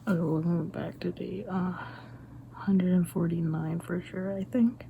Okay, we're going back to the 149 for sure, I think.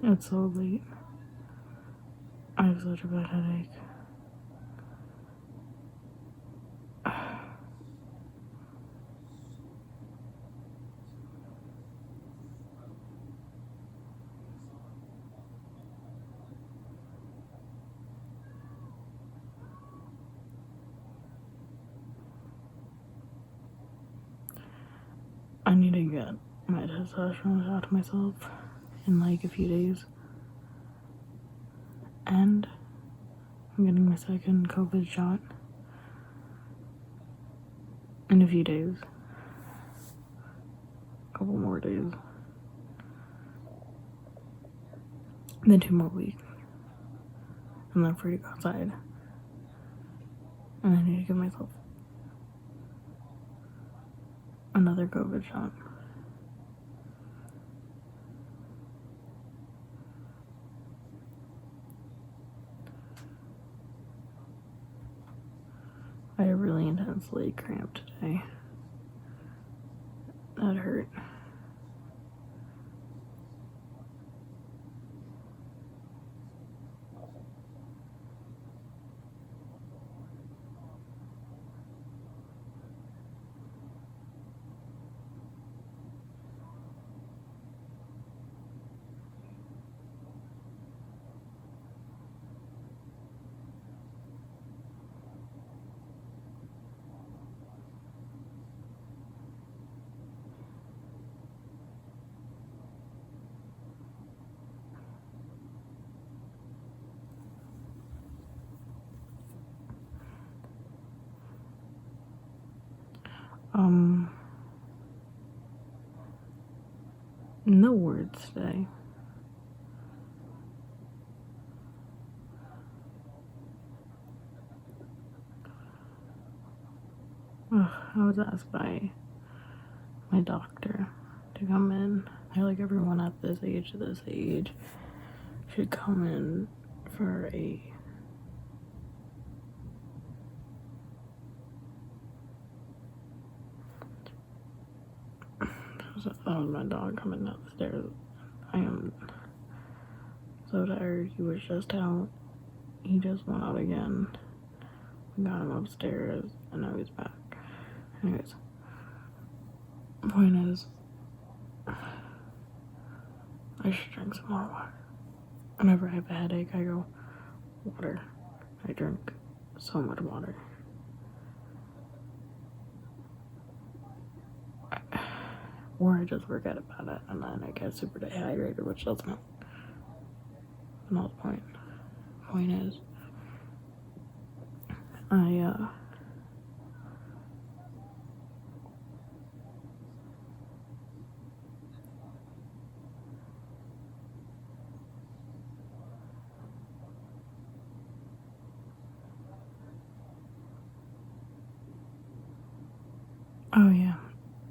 It's so late. I have such a bad headache. I need to get my testosterone shot to myself in like a few days. And I'm getting my second COVID shot in a few days. A couple more days. And then 2 more weeks. And then I'm free to go outside. And I need to give myself another COVID shot. I had a really intense leg cramp today. That hurt. No words today. I was asked by my doctor to come in. Everyone at this age should come in for a that was my dog coming down the stairs. I am so tired. He was just out. He just went out again. We got him upstairs and now he's back. Anyways, point is, I should drink some more water. Whenever I have a headache, I go, water. I drink so much water. Or I just forget about it and then I get super dehydrated, which doesn't help. Not the point. Point is, oh yeah,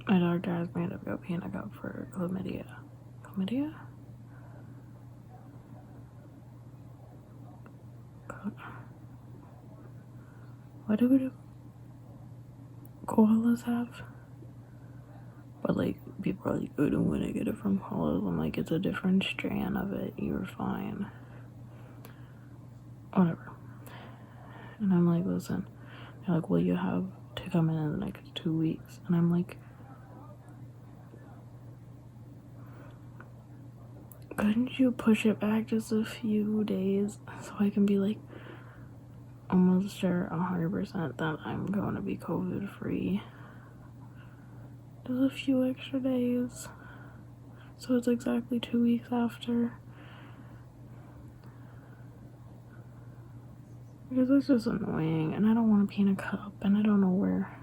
my doctor has me to go peanut up for chlamydia. Chlamydia? What do koalas have? But people are like, I don't want to get it from koalas. I'm like, it's a different strand of it. You're fine. Whatever. And I'm like, listen. They're like, well, you have to come in the next 2 weeks. And I'm like, couldn't you push it back just a few days so I can be almost sure 100% that I'm going to be COVID free? Just a few extra days. So it's exactly 2 weeks after. Because it's just annoying and I don't want to pee in a cup and I don't know where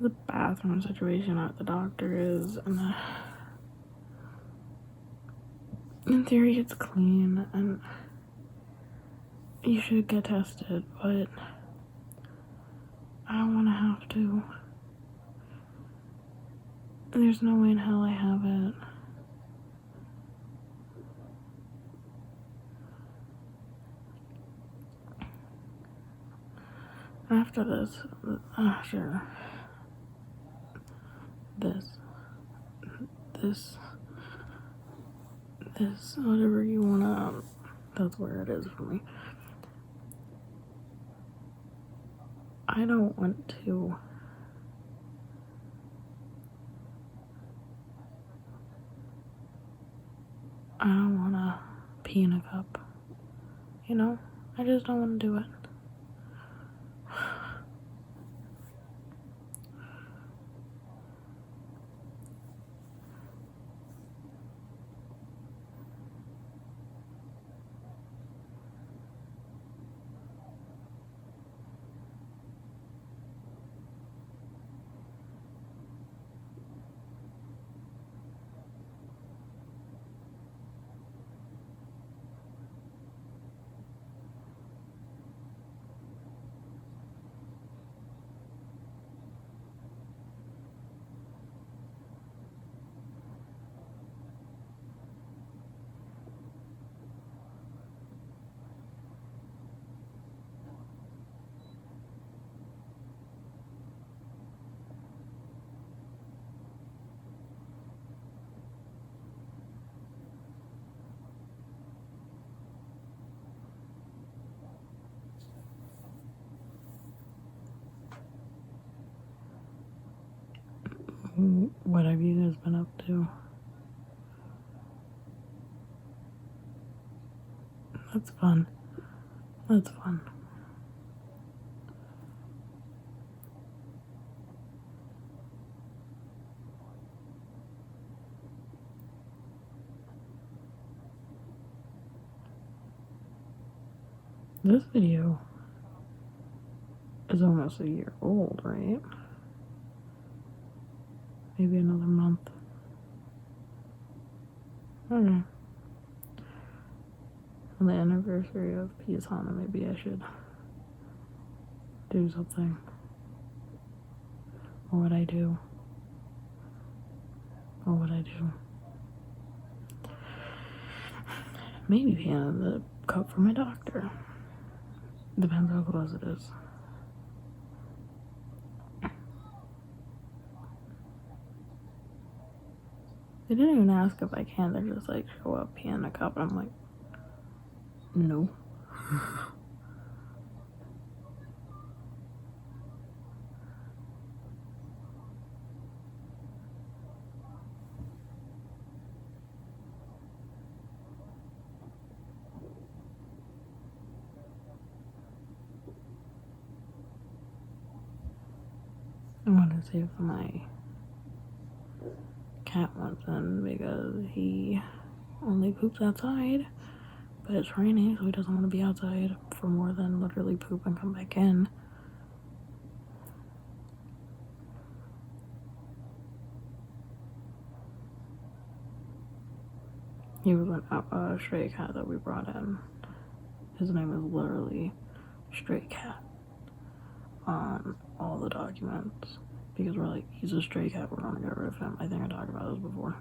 the bathroom situation at the doctor is, and in theory it's clean and you should get tested, but I don't want to have to. There's no way in hell I have it. After this, sure. This, whatever you wanna, that's where it is for me. I don't want to pee in a cup, you know? I just don't want to do it. What have you guys been up to? That's fun. This video is almost a year old, right? Maybe another month. Okay. On the anniversary of Sauna, maybe I should do something. What would I do? Maybe pee in the cup for my doctor. Depends how close it is. They didn't even ask if I can. They're just like, show up, pee in a cup. And I'm like, no. I want to see if my cat wants in because he only poops outside, but it's raining, so he doesn't want to be outside for more than literally poop and come back in. He was a stray cat that we brought in. His name is literally Stray Cat on all the documents because we're like, he's a stray cat, we're gonna get rid of him. I think I talked about this before.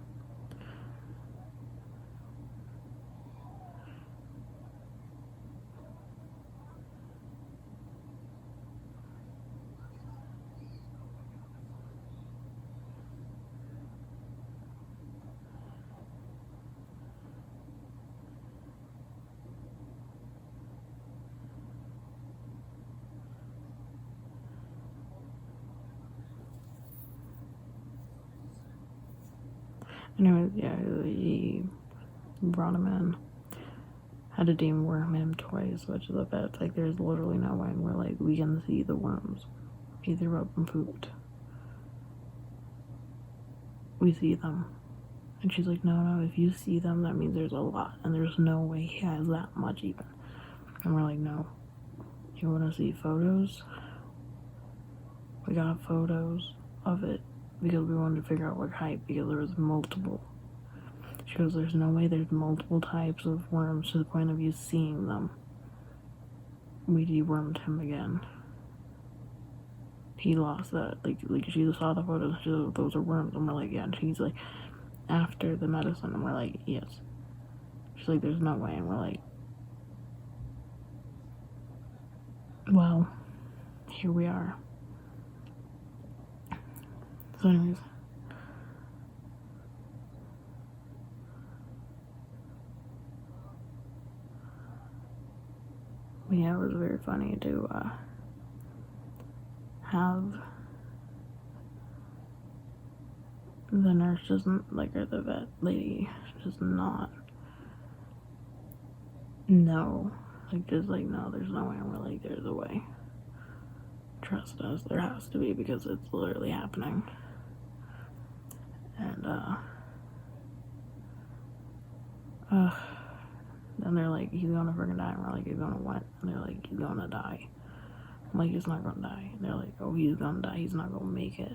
Anyways, yeah, he brought him in. Had to deworm him twice, which is a bit. It's like there's literally no way. And we're like, we can see the worms. He threw up and pooped. We see them. And she's like, no, if you see them, that means there's a lot. And there's no way he has that much even. And we're like, no. You want to see photos? We got photos of it because we wanted to figure out what type because there was multiple. She goes, there's no way there's multiple types of worms to the point of you seeing them. We dewormed him again. He lost that. Like she saw the photos, she goes, those are worms. And we're like, yeah. And she's like, after the medicine. And we're like, yes. She's like, there's no way. And we're like, well, here we are. So anyways, but yeah, it was very funny to have the nurse doesn't like, or the vet lady does not know, like, just like, no, there's no way. And we're like, there's a way, trust us, there has to be, because it's literally happening. And then they're like, he's gonna freaking die. And we're like, he's gonna what? And they're like, he's gonna die. I'm like, he's not gonna die. And they're like, oh, he's gonna die, he's not gonna make it.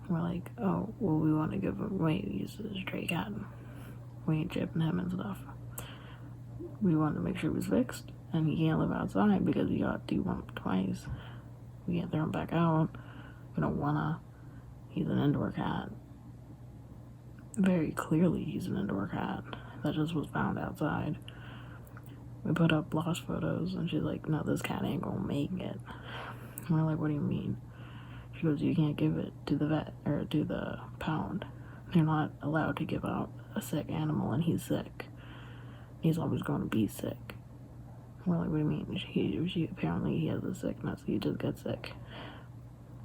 And we're like, oh, well, we want to give him away. He's a stray cat. We ain't chipping him and stuff. We wanted to make sure he was fixed, and he can't live outside because he got dewormed twice. We can't throw him back out. We don't wanna. He's an indoor cat. Very clearly, he's an indoor cat that just was found outside. We put up lost photos, and she's like, no, this cat ain't gonna make it. And we're like, what do you mean? She goes, you can't give it to the vet, or to the pound. You're not allowed to give out a sick animal, and he's sick. He's always going to be sick. We're like, what do you mean? She apparently, he has a sickness. He just gets sick.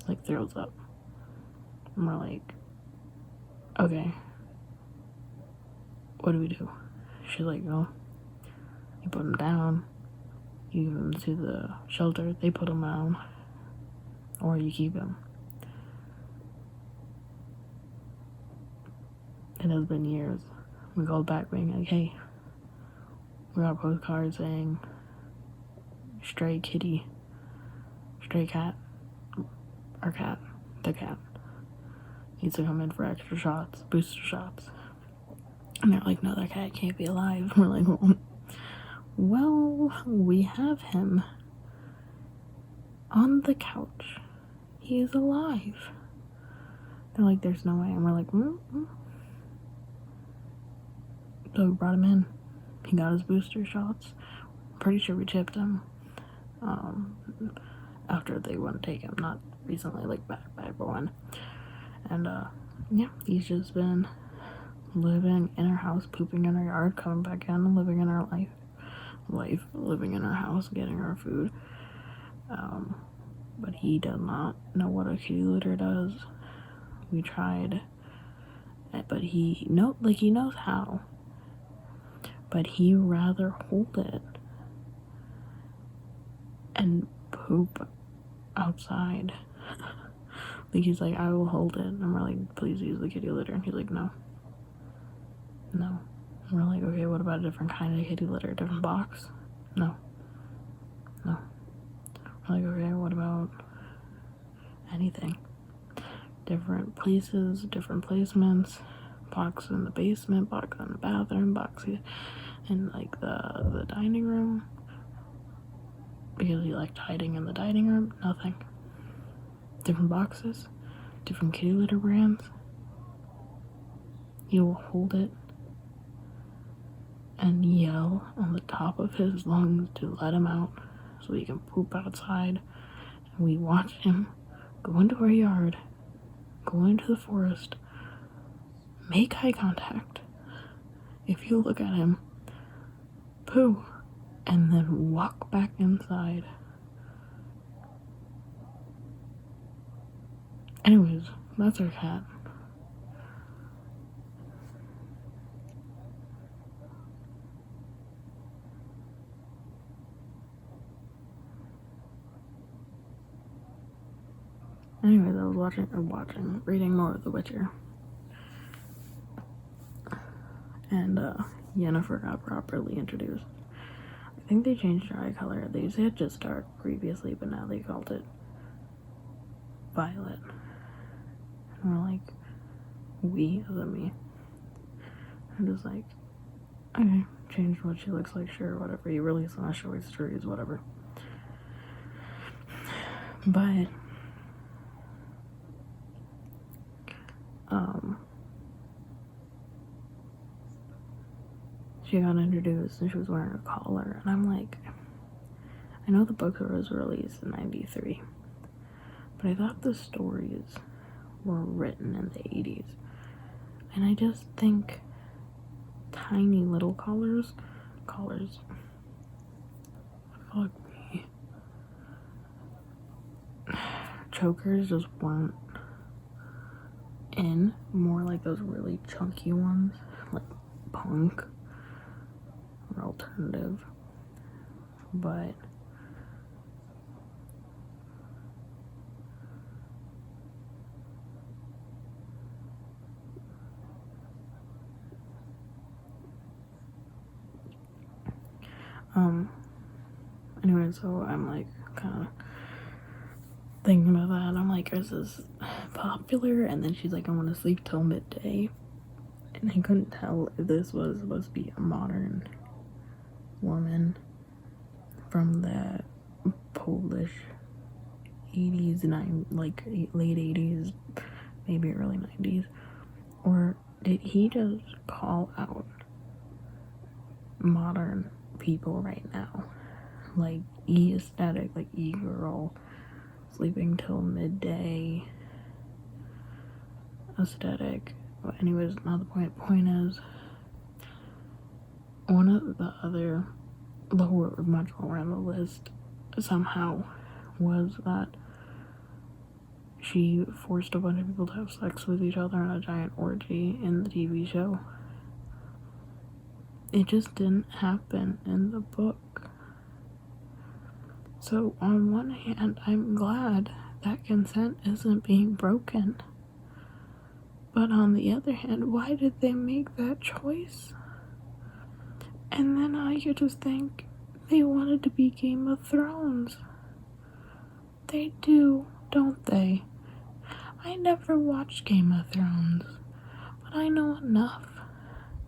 Like, throws up. And we're like, okay. What do we do? She's like, well, you put him down. You give him to the shelter. They put him down. Or you keep him. It has been years. We called back being like, hey, we got a postcard saying stray kitty, stray cat, our cat, the cat, needs to come in for extra shots, booster shots. And they're like, no, that cat can't be alive. We're like, well, we have him on the couch. He is alive. They're like, there's no way. And we're like, So we brought him in. He got his booster shots. Pretty sure we chipped him. After they wouldn't take him, not recently, like back when. And yeah, he's just been living in our house, pooping in our yard, coming back in, living in our living in our house, getting our food. But he does not know what a kitty litter does. We tried, but he knows how. But he rather hold it and poop outside. Like, he's like, I will hold it. And we're like, please use the kitty litter. And he's like, no. And we're like, okay, what about a different kind of kitty litter? A different box? No. We're like, okay, what about anything? Different places, different placements. Box in the basement, box in the bathroom, box in like the dining room, because he liked hiding in the dining room. Nothing. Different boxes, different kitty litter brands. He will hold it and yell on the top of his lungs to let him out so he can poop outside. And we watch him go into our yard, go into the forest, make eye contact. If you look at him, poo, and then walk back inside. Anyways, that's our cat. Anyways, I was reading more of The Witcher. And Yennefer got properly introduced. I think they changed her eye color. They said just dark previously, but now they called it violet. And we're like, we, as in me. I'm just like, okay, change what she looks like, sure, whatever. You release an Ashaway stories, whatever. But she got introduced and she was wearing a collar, and I'm like, I know the book was released in 93, But I thought the stories were written in the 80s. And I just think tiny little collars, fuck me, chokers just weren't in. More like those really chunky ones, like punk or alternative. But anyway, so I'm like kind of thinking about that. I'm like, is this popular? And then she's like, I want to sleep till midday. And I couldn't tell if this was supposed to be a modern woman from the Polish 80s, like late 80s, maybe early 90s, or did he just call out modern people right now, like aesthetic, like girl, sleeping till midday aesthetic? But anyways, not the point. Point is, one of the other much lower on the list somehow was that she forced a bunch of people to have sex with each other in a giant orgy in the TV show. It just didn't happen in the book. So on one hand, I'm glad that consent isn't being broken. But on the other hand, why did they make that choice? And then I could just think they wanted to be Game of Thrones. They do, don't they? I never watched Game of Thrones, but I know enough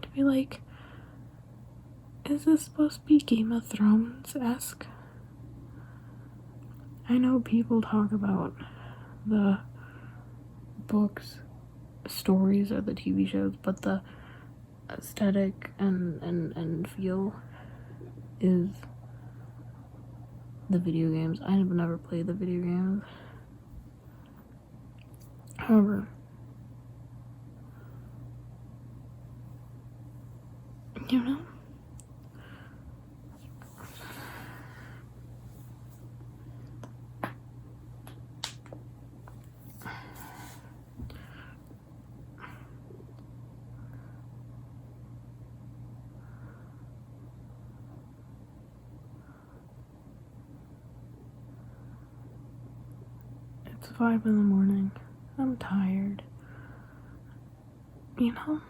to be like, is this supposed to be Game of Thrones-esque? I know people talk about the books, stories, or the TV shows, but the aesthetic and feel is the video games. I have never played the video games. However, you know, it's 5 in the morning. I'm tired. You know?